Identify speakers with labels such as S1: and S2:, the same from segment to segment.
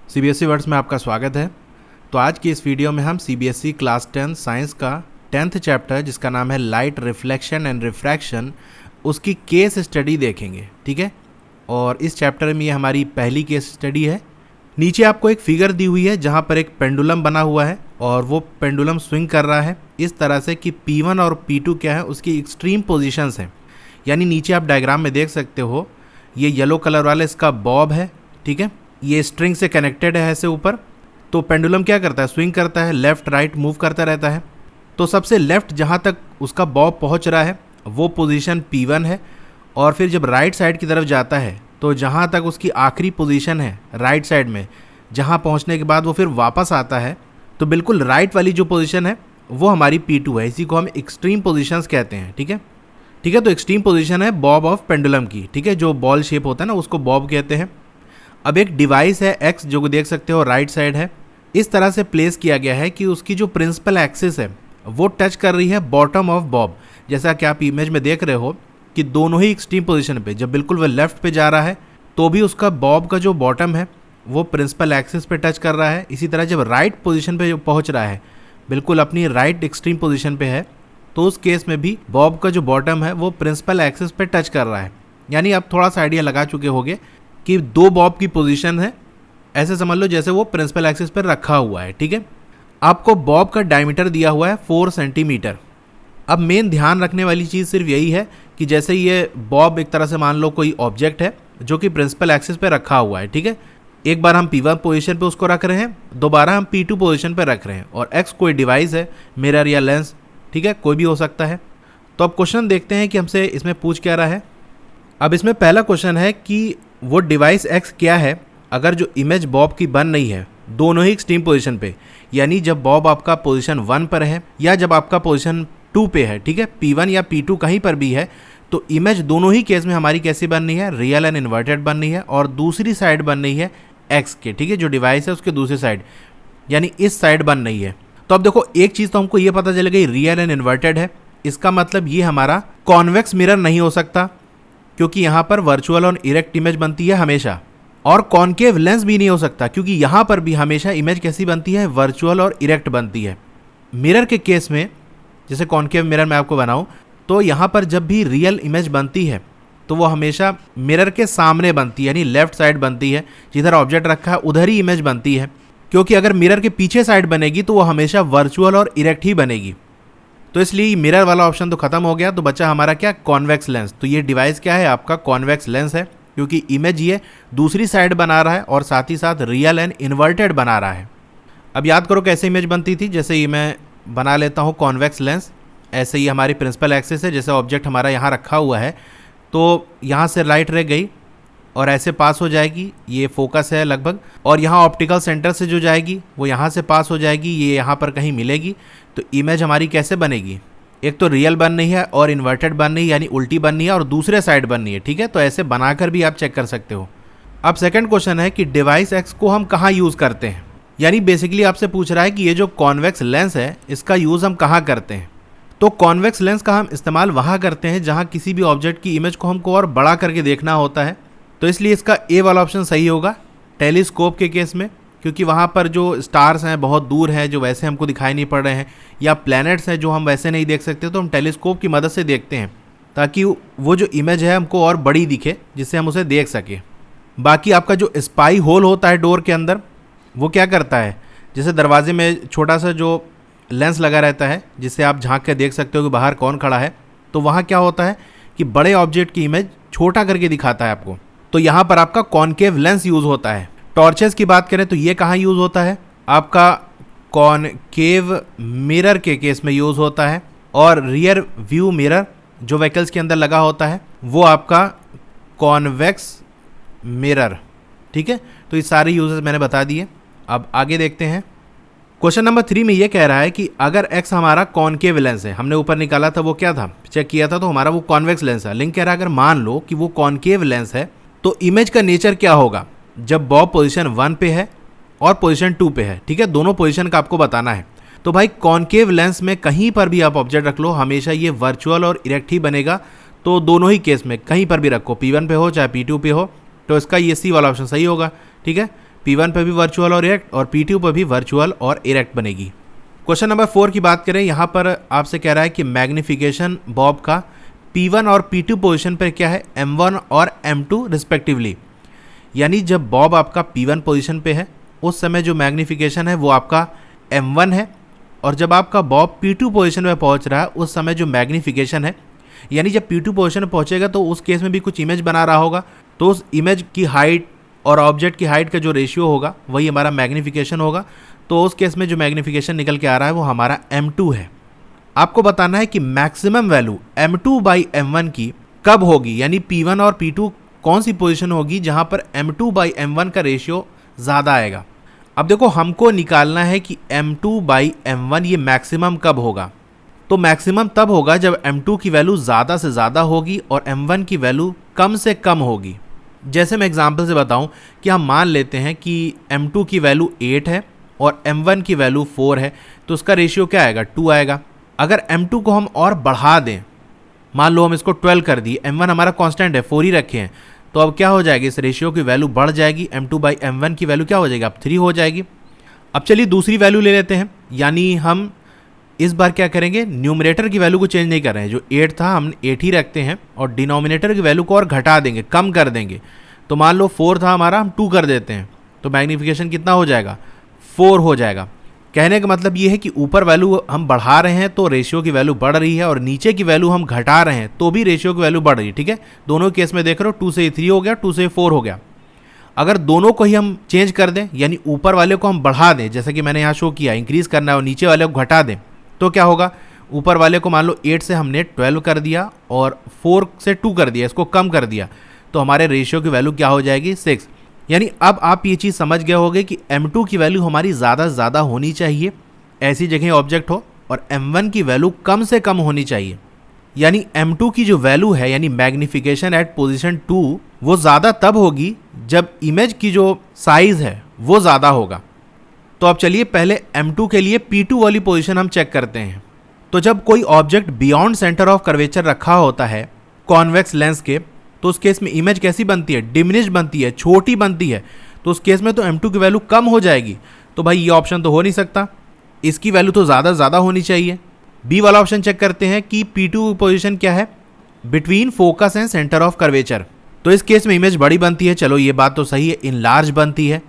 S1: CBSE words में आपका स्वागत है। तो आज की इस वीडियो में हम सीबीएसई क्लास 10 साइंस का 10th चैप्टर जिसका नाम है लाइट रिफ्लेक्शन एंड रिफ्रैक्शन, उसकी केस स्टडी देखेंगे। ठीक है, और इस चैप्टर में ये हमारी पहली केस स्टडी है। नीचे आपको एक फिगर दी हुई है जहाँ पर एक पेंडुलम बना हुआ है और वो पेंडुलम स्विंग कर रहा है इस तरह से कि P1 और P2 क्या है, उसकी एक्सट्रीम पोजीशंस हैं। यानी नीचे आप डायग्राम में देख सकते हो, ये येलो कलर वाला इसका बॉब है। ठीक है, ये स्ट्रिंग से कनेक्टेड है ऐसे ऊपर। तो पेंडुलम क्या करता है, स्विंग करता है, लेफ़्ट राइट मूव करता रहता है। तो सबसे लेफ़्ट जहाँ तक उसका बॉब पहुँच रहा है वो पोजीशन P1 है, और फिर जब राइट साइड की तरफ जाता है तो जहाँ तक उसकी आखिरी पोजीशन है राइट साइड में, जहाँ पहुँचने के बाद वो फिर वापस आता है, तो बिल्कुल राइट वाली जो पोजीशन है वो हमारी P2 है। इसी को हम एक्सट्रीम पोजीशंस कहते हैं। ठीक है, तो एक्सट्रीम पोजीशन है बॉब ऑफ पेंडुलम की। ठीक है, जो बॉल शेप होता है ना उसको बॉब कहते हैं। अब एक डिवाइस है X जो कि देख सकते हो राइट साइड है, इस तरह से प्लेस किया गया है कि उसकी जो प्रिंसिपल एक्सिस है वो टच कर रही है बॉटम ऑफ बॉब। जैसा कि आप इमेज में देख रहे हो कि दोनों ही एक्सट्रीम पोजीशन पे, जब बिल्कुल वह लेफ्ट पे जा रहा है तो भी उसका बॉब का जो बॉटम है वो प्रिंसिपल एक्सिस पे टच कर रहा है। इसी तरह जब राइट पोजीशन पे पहुंच रहा है, बिल्कुल अपनी राइट एक्सट्रीम पोजीशन पे है, तो उस केस में भी बॉब का जो बॉटम है वो प्रिंसिपल एक्सिस पे टच कर रहा है। यानी आप थोड़ा सा आइडिया लगा चुके होंगे कि दो बॉब की पोजीशन है, ऐसे समझ लो जैसे वो प्रिंसिपल एक्सिस पर रखा हुआ है। ठीक है, आपको बॉब का डायमीटर दिया हुआ है 4 सेंटीमीटर। अब मेन ध्यान रखने वाली चीज़ सिर्फ यही है कि जैसे ये बॉब एक तरह से मान लो कोई ऑब्जेक्ट है जो कि प्रिंसिपल एक्सिस पे रखा हुआ है। ठीक है, एक बार हम P1 पोजीशन पे उसको रख रहे हैं, दोबारा हम P2 पोजीशन पे रख रहे हैं, और X कोई डिवाइस है, मिरर या लेंस। ठीक है, कोई भी हो सकता है। तो अब क्वेश्चन देखते हैं कि हमसे इसमें पूछ क्या रहा है। अब इसमें पहला क्वेश्चन है कि वो डिवाइस X क्या है अगर जो इमेज बॉब की बन रही है दोनों ही एक्सट्रीम पोजीशन पे, यानी जब बॉब आपका पोजीशन 1 पर है या जब आपका पोजीशन 2 पे है। ठीक है, P1 या P2 कहीं पर भी है, तो इमेज दोनों ही केस में हमारी कैसी बन रही है, रियल एंड इन्वर्टेड बन रही है, और दूसरी साइड बन रही है X के। ठीक है, जो डिवाइस है उसके दूसरी साइड, यानी इस साइड बन रही है। तो अब देखो, एक चीज़ तो हमको ये पता चल गई, रियल एंड इन्वर्टेड है, इसका मतलब ये हमारा कॉन्वेक्स मिरर नहीं हो सकता, क्योंकि यहाँ पर वर्चुअल और इरेक्ट इमेज बनती है हमेशा। और कॉन्केव लेंस भी नहीं हो सकता, क्योंकि यहाँ पर भी हमेशा इमेज कैसी बनती है, वर्चुअल और इरेक्ट बनती है। मिरर के केस में, जैसे कॉन्केव मिरर मैं आपको बनाऊँ, तो यहाँ पर जब भी रियल इमेज बनती है तो वो हमेशा मिरर के सामने बनती है, यानी लेफ्ट साइड बनती है, जिधर ऑब्जेक्ट रखा है उधर ही इमेज बनती है। क्योंकि अगर मिरर के पीछे साइड बनेगी तो वो हमेशा वर्चुअल और इरेक्ट ही बनेगी। तो इसलिए मिरर वाला ऑप्शन तो खत्म हो गया। तो बचा हमारा क्या, कॉन्वेक्स लेंस। तो ये डिवाइस क्या है, आपका कॉन्वेक्स लेंस है, क्योंकि इमेज ये दूसरी साइड बना रहा है और साथ ही साथ रियल एंड इन्वर्टेड बना रहा है। अब याद करो कैसे इमेज बनती थी। जैसे ये मैं बना लेता हूँ कॉन्वेक्स लेंस, ऐसे ही हमारी प्रिंसिपल एक्सिस है, जैसे ऑब्जेक्ट हमारा यहाँ रखा हुआ है, तो यहाँ से लाइट रह गई और ऐसे पास हो जाएगी, ये फोकस है लगभग, और यहाँ ऑप्टिकल सेंटर से जो जाएगी वो यहाँ से पास हो जाएगी, ये यहाँ पर कहीं मिलेगी। तो इमेज हमारी कैसे बनेगी, एक तो रियल बन रही है और इन्वर्टेड बन रही है, यानी उल्टी बन रही है, और दूसरे साइड बन रही है। ठीक है, तो ऐसे बनाकर भी आप चेक कर सकते हो। अब सेकंड क्वेश्चन है कि डिवाइस X को हम कहाँ यूज़ करते हैं। यानी बेसिकली आपसे पूछ रहा है कि ये जो कॉन्वेक्स लेंस है इसका यूज़ हम कहाँ करते हैं। तो कॉन्वेक्स लेंस का हम इस्तेमाल वहाँ करते हैं जहाँ किसी भी ऑब्जेक्ट की इमेज को हमको और बड़ा करके देखना होता है। तो इसलिए इसका ए वाला ऑप्शन सही होगा टेलीस्कोप के केस में, क्योंकि वहाँ पर जो स्टार्स हैं बहुत दूर हैं, जो वैसे हमको दिखाई नहीं पड़ रहे हैं, या प्लैनेट्स हैं जो हम वैसे नहीं देख सकते, तो हम टेलीस्कोप की मदद से देखते हैं ताकि वो जो इमेज है हमको और बड़ी दिखे, जिससे हम उसे देख सकें। बाकी आपका जो स्पाई होल होता है डोर के अंदर, वो क्या करता है, जैसे दरवाजे में छोटा सा जो लेंस लगा रहता है जिससे आप झांक के देख सकते हो कि बाहर कौन खड़ा है, तो वहाँ क्या होता है कि बड़े ऑब्जेक्ट की इमेज छोटा करके दिखाता है आपको। तो यहाँ पर आपका कॉनकेव लेंस यूज़ होता है। टॉर्चेस की बात करें तो ये कहाँ यूज़ होता है, आपका कॉनकेव मिरर के केस में यूज़ होता है, और रियर व्यू मिरर जो व्हीकल्स के अंदर लगा होता है वो आपका कॉन्वेक्स मिरर। ठीक है, तो ये सारे यूजेस मैंने बता दिए। अब आगे देखते हैं। क्वेश्चन नंबर 3 में ये कह रहा है कि अगर X हमारा कॉनकेव लेंस है, हमने ऊपर निकाला था वो क्या था, चेक किया था, तो हमारा वो कॉन्वेक्स लेंस है। लिंक कह रहा है अगर मान लो कि वो कॉनकेव लेंस है तो इमेज का नेचर क्या होगा जब बॉब पोजीशन 1 पे है और पोजीशन 2 पे है। ठीक है, दोनों पोजीशन का आपको बताना है। तो भाई कॉनकेव लेंस में कहीं पर भी आप ऑब्जेक्ट रख लो, हमेशा ये वर्चुअल और इरेक्ट ही बनेगा। तो दोनों ही केस में कहीं पर भी रखो, P1 पे हो चाहे P2 पे हो, तो इसका ये सी वाला ऑप्शन सही होगा। ठीक है, P1 पे भी वर्चुअल और इरेक्ट और P2 पे भी वर्चुअल और इरेक्ट बनेगी। क्वेश्चन नंबर 4 की बात करें, यहाँ पर आपसे कह रहा है कि मैग्निफिकेशन बॉब का P1 और P2 पोजीशन पर क्या है, M1 और M2 रिस्पेक्टिवली। यानी जब बॉब आपका P1 पोजीशन पे है उस समय जो मैग्निफिकेशन है वो आपका M1 है, और जब आपका बॉब P2 पोजीशन पे पहुँच रहा है उस समय जो मैग्निफिकेशन है, यानी जब P2 पोजीशन पे पहुँचेगा तो उस केस में भी कुछ इमेज बना रहा होगा, तो उस इमेज की हाइट और ऑब्जेक्ट की हाइट का जो रेशियो होगा वही हमारा मैग्निफिकेशन होगा। तो उस केस में जो मैग्निफिकेशन निकल के आ रहा है वो हमारा M2 है। आपको बताना है कि मैक्सिमम वैल्यू M2/M1 की कब होगी, यानी P1 और P2 कौन सी पोजीशन होगी जहां पर M2/M1 का रेशियो ज़्यादा आएगा। अब देखो हमको निकालना है कि M2/M1 ये मैक्सिमम कब होगा। तो मैक्सिमम तब होगा जब M2 की वैल्यू ज़्यादा से ज़्यादा होगी और M1 की वैल्यू कम से कम होगी। जैसे मैं एग्जांपल से बताऊं कि हम मान लेते हैं कि M2 की वैल्यू 8 है और M1 की वैल्यू 4 है, तो उसका रेशियो क्या आएगा, 2 आएगा। अगर M2 को हम और बढ़ा दें, मान लो हम इसको 12 कर दिए, M1 हमारा कांस्टेंट है 4 ही रखे हैं, तो अब क्या हो जाएगी, इस रेशियो की वैल्यू बढ़ जाएगी, M2/M1 की वैल्यू क्या हो जाएगी, अब 3 हो जाएगी। अब चलिए दूसरी वैल्यू ले लेते हैं, यानी हम इस बार क्या करेंगे, न्यूमरेटर की वैल्यू को चेंज नहीं कर रहे हैं, जो 8 था हम 8 ही रखते हैं और डिनोमिनेटर की वैल्यू को और घटा देंगे, कम कर देंगे। तो मान लो 4 था हमारा, हम 2 कर देते हैं, तो मैग्निफिकेशन कितना हो जाएगा, 4 हो जाएगा। कहने का मतलब ये है कि ऊपर वैल्यू हम बढ़ा रहे हैं तो रेशियो की वैल्यू बढ़ रही है, और नीचे की वैल्यू हम घटा रहे हैं तो भी रेशियो की वैल्यू बढ़ रही है। ठीक है, दोनों केस में देख रहे हो, 2 से 3 हो गया, 2 से 4 हो गया। अगर दोनों को ही हम चेंज कर दें, यानी ऊपर वाले को हम बढ़ा दें, जैसे कि मैंने यहाँ शो किया, इंक्रीज करना है, और नीचे वाले को घटा दें, तो क्या होगा, ऊपर वाले को मान लो 8 से हमने 12 कर दिया और 4 से 2 कर दिया, इसको कम कर दिया, तो हमारे रेशियो की वैल्यू क्या हो जाएगी, 6। यानी अब आप ये चीज़ समझ गए होंगे कि M2 की वैल्यू हमारी ज़्यादा से ज़्यादा होनी चाहिए, ऐसी जगह ऑब्जेक्ट हो, और M1 की वैल्यू कम से कम होनी चाहिए। यानी M2 की जो वैल्यू है, यानी मैग्निफिकेशन एट पोजीशन 2, वो ज़्यादा तब होगी जब इमेज की जो साइज़ है वो ज़्यादा होगा। तो अब चलिए पहले M2 के लिए P2 वाली पोजीशन हम चेक करते हैं। तो जब कोई object beyond centre of curvature रखा होता है कॉन्वेक्स लेंस के, तो उस केस में इमेज कैसी बनती है, डिमिनिश बनती है, छोटी बनती है। तो उस केस में तो M2 की वैल्यू कम हो जाएगी। तो भाई ये ऑप्शन तो हो नहीं सकता, इसकी वैल्यू तो ज़्यादा होनी चाहिए। बी वाला ऑप्शन चेक करते हैं कि P2 पोजीशन क्या है, between focus and centre of curvature. तो इस केस में इमेज बड़ी बनती है, चलो ये बात तो सही है, इन लार्ज बनती है।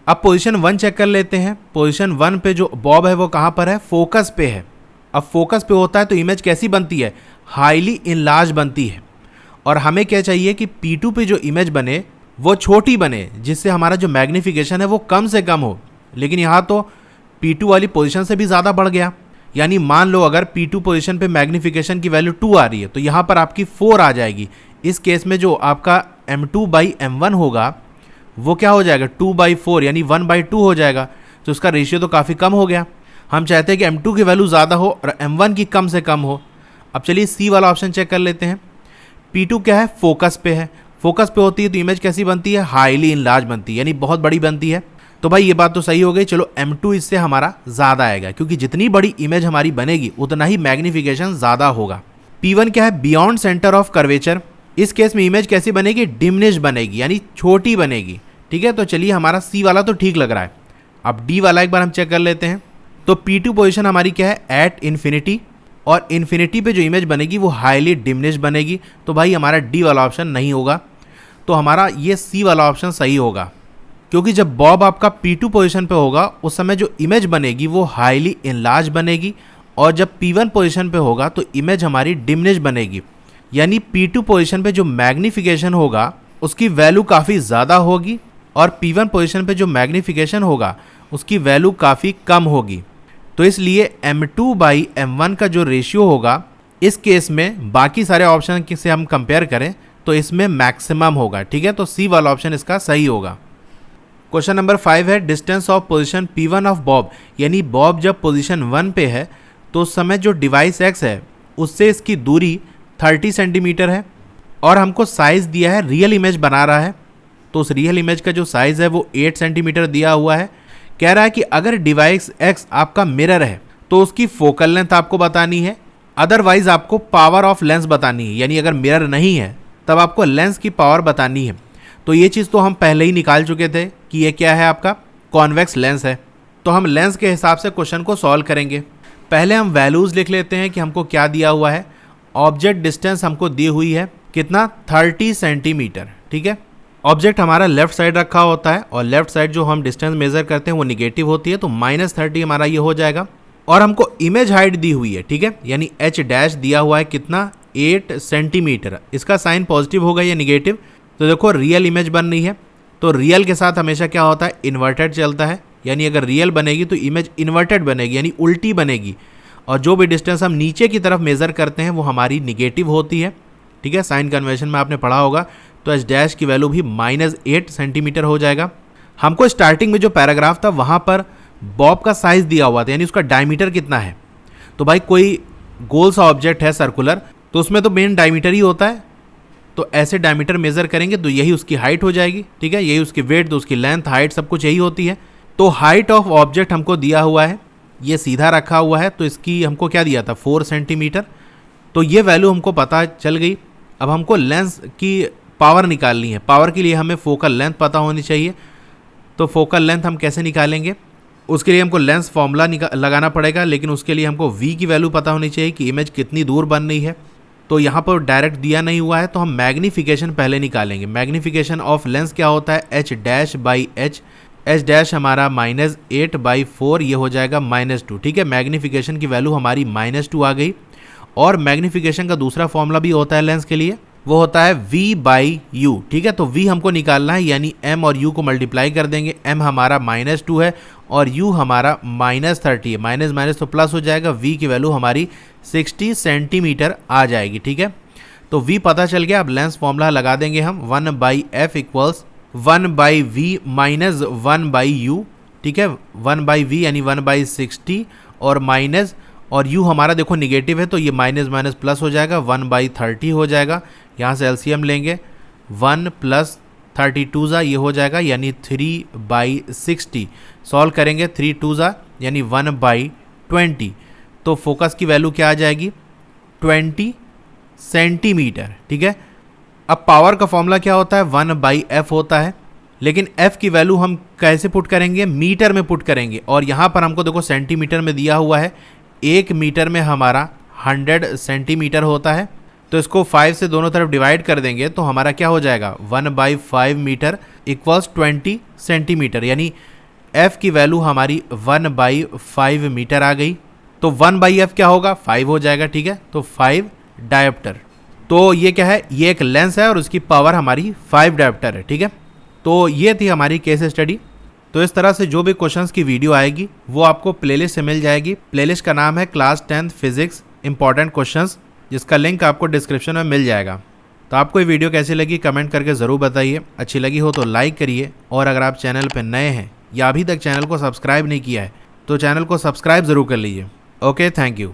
S1: अब पोजीशन 1 चेक कर लेते हैं। पोजीशन 1 पे जो बॉब है वो कहाँ पर है, फोकस पे है। अब फोकस पे होता है तो इमेज कैसी बनती है, हाईली इनलार्ज बनती है। और हमें क्या चाहिए कि P2 पे जो इमेज बने वो छोटी बने, जिससे हमारा जो मैग्निफिकेशन है वो कम से कम हो। लेकिन यहाँ तो P2 वाली पोजीशन से भी ज़्यादा बढ़ गया। यानी मान लो अगर P2 पोजीशन पे मैग्निफिकेशन की वैल्यू 2 आ रही है, तो यहाँ पर आपकी 4 आ जाएगी। इस केस में जो आपका M2/M1 होगा वो क्या हो जाएगा, 2/4 यानी 1/2 हो जाएगा। तो उसका रेशियो तो काफ़ी कम हो गया। हम चाहते हैं कि M2 की वैल्यू ज़्यादा हो और M1 की कम से कम हो। अब चलिए सी वाला ऑप्शन चेक कर लेते हैं। P2 क्या है, फोकस पे है। फोकस पे होती है तो इमेज कैसी बनती है, हाईली इनलार्ज बनती है, यानी बहुत बड़ी बनती है। तो भाई ये बात तो सही हो गई। चलो M2 इससे हमारा ज़्यादा आएगा, क्योंकि जितनी बड़ी इमेज हमारी बनेगी उतना ही मैग्निफिकेशन ज़्यादा होगा। P1 क्या है, बियॉन्ड सेंटर ऑफ कर्वेचर। इस केस में इमेज कैसी बनेगी, डिमिनिश बनेगी, यानी छोटी बनेगी। ठीक है, तो चलिए हमारा सी वाला तो ठीक लग रहा है। अब डी वाला एक बार हम चेक कर लेते हैं। तो P2 पोजीशन हमारी क्या है, एट इन्फिनिटी, और इन्फिनिटी पे जो इमेज बनेगी वो हाईली डिमिनिश बनेगी। तो भाई हमारा डी वाला ऑप्शन नहीं होगा, तो हमारा ये सी वाला ऑप्शन सही होगा। क्योंकि जब बॉब आपका P2 पोजीशन पे होगा उस समय जो इमेज बनेगी वो हाईली इनलार्ज बनेगी, और जब P1 पोजीशन पे होगा तो इमेज हमारी डिमिनिश बनेगी। यानी P2 पोजीशन पे जो मैग्निफिकेशन होगा उसकी वैल्यू काफ़ी ज़्यादा होगी, और P1 पोजीशन पे जो मैग्निफिकेशन होगा उसकी वैल्यू काफ़ी कम होगी। तो इसलिए M2/M1 का जो रेशियो होगा इस केस में बाकी सारे ऑप्शन से हम कंपेयर करें तो इसमें मैक्सिमम होगा। ठीक है, तो सी वाला ऑप्शन इसका सही होगा। क्वेश्चन नंबर 5 है, distance of position P1 of Bob. यानी बॉब जब पोजीशन 1 पे है तो उस समय जो डिवाइस X है उससे इसकी दूरी 30 सेंटीमीटर है, और हमको साइज़ दिया है, रियल इमेज बना रहा है। तो उस रियल इमेज का जो साइज़ है वो 8 सेंटीमीटर दिया हुआ है। कह रहा है कि अगर डिवाइस X आपका मिरर है तो उसकी फोकल लेंथ आपको बतानी है, अदरवाइज आपको पावर ऑफ लेंस बतानी है। यानी अगर मिरर नहीं है तब आपको लेंस की पावर बतानी है। तो ये चीज़ तो हम पहले ही निकाल चुके थे कि ये क्या है, आपका कॉन्वेक्स लेंस है। तो हम लेंस के हिसाब से क्वेश्चन को सॉल्व करेंगे। पहले हम वैल्यूज़ लिख लेते हैं कि हमको क्या दिया हुआ है। ऑब्जेक्ट डिस्टेंस हमको दी हुई है कितना, 30 सेंटीमीटर, ठीक है। ऑब्जेक्ट हमारा लेफ्ट साइड रखा होता है और लेफ्ट साइड जो हम डिस्टेंस मेजर करते हैं वो निगेटिव होती है, तो -30 हमारा ये हो जाएगा। और हमको इमेज हाइट दी हुई है, ठीक है, यानी h डैश दिया हुआ है कितना, 8 सेंटीमीटर। इसका साइन पॉजिटिव होगा या निगेटिव, तो देखो रियल इमेज बन रही है। तो रियल के साथ हमेशा क्या होता है, इन्वर्टेड चलता है, यानी अगर रियल बनेगी तो इमेज इन्वर्टेड बनेगी, यानी उल्टी बनेगी। और जो भी डिस्टेंस हम नीचे की तरफ मेज़र करते हैं वो हमारी निगेटिव होती है, ठीक है। साइन कन्वेंशन में आपने पढ़ा होगा। तो एच डैश की वैल्यू भी -8 सेंटीमीटर हो जाएगा। हमको स्टार्टिंग में जो पैराग्राफ था वहाँ पर बॉब का साइज़ दिया हुआ था, यानी उसका डायमीटर कितना है। तो भाई कोई गोल सा ऑब्जेक्ट है सर्कुलर, तो उसमें तो मेन डायमीटर ही होता है। तो ऐसे डायमीटर मेज़र करेंगे तो यही उसकी हाइट हो जाएगी, ठीक है। यही उसकी वेट, तो उसकी लेंथ, हाइट सब कुछ यही होती है। तो हाइट ऑफ ऑब्जेक्ट हमको दिया हुआ है, ये सीधा रखा हुआ है, तो इसकी हमको क्या दिया था, 4 सेंटीमीटर। तो ये वैल्यू हमको पता चल गई। अब हमको लेंस की पावर निकालनी है। पावर के लिए हमें फोकल लेंथ पता होनी चाहिए। तो फोकल लेंथ हम कैसे निकालेंगे, उसके लिए हमको लेंस फॉर्मूला लगाना पड़ेगा, लेकिन उसके लिए हमको v की वैल्यू पता होनी चाहिए कि इमेज कितनी दूर बन रही है। तो यहाँ पर डायरेक्ट दिया नहीं हुआ है, तो हम मैग्नीफिकेशन पहले निकालेंगे। मैग्नीफिकेशन ऑफ लेंस क्या होता है, h dash by h। h dash हमारा -8/4, ये हो जाएगा -2, ठीक है। मैग्नीफिकेशन की वैल्यू हमारी -2 आ गई। और मैग्नीफिकेशन का दूसरा फॉर्मूला भी होता है लेंस के लिए, वो होता है v/u, ठीक है। तो v हमको निकालना है, यानी m और u को मल्टीप्लाई कर देंगे। m हमारा -2 है और u हमारा -30 है। माइनस माइनस तो प्लस हो जाएगा। v की वैल्यू हमारी 60 सेंटीमीटर आ जाएगी, ठीक है। तो v पता चल गया। अब लेंस फॉर्मूला लगा देंगे हम, 1/f equals 1/v minus 1/u, ठीक है। 1/v यानी 1/60 और माइनस, और u हमारा देखो निगेटिव है, तो ये माइनस माइनस प्लस हो जाएगा, 1/30 हो जाएगा। यहाँ से एलसीएम लेंगे, 1 + 32 ये हो जाएगा, यानी 3/60। सॉल्व करेंगे, 3 2 यानी 1/20। तो फोकस की वैल्यू क्या आ जाएगी, 20 सेंटीमीटर, ठीक है। अब पावर का फॉर्मूला क्या होता है, 1/f होता है, लेकिन f की वैल्यू हम कैसे पुट करेंगे, मीटर में पुट करेंगे। और यहाँ पर हमको देखो सेंटीमीटर में दिया हुआ है, 1 मीटर में हमारा 100 सेंटीमीटर होता है। तो इसको 5 से दोनों तरफ डिवाइड कर देंगे तो हमारा क्या हो जाएगा, 1/5 मीटर इक्वल्स 20 सेंटीमीटर, यानी f की वैल्यू हमारी 1/5 मीटर आ गई। तो 1/f क्या होगा, 5 हो जाएगा, ठीक है। तो 5 डायोप्टर। तो ये क्या है, ये एक लेंस है और उसकी पावर हमारी 5 डायोप्टर है, ठीक है। तो ये थी हमारी केस स्टडी। तो इस तरह से जो भी क्वेश्चंस की वीडियो आएगी वो आपको प्लेलिस्ट से मिल जाएगी। प्लेलिस्ट का नाम है class 10th physics important questions, जिसका लिंक आपको डिस्क्रिप्शन में मिल जाएगा। तो आपको ये वीडियो कैसी लगी कमेंट करके ज़रूर बताइए। अच्छी लगी हो तो लाइक करिए, और अगर आप चैनल पर नए हैं या अभी तक चैनल को सब्सक्राइब नहीं किया है तो चैनल को सब्सक्राइब ज़रूर कर लीजिए। Okay, thank you.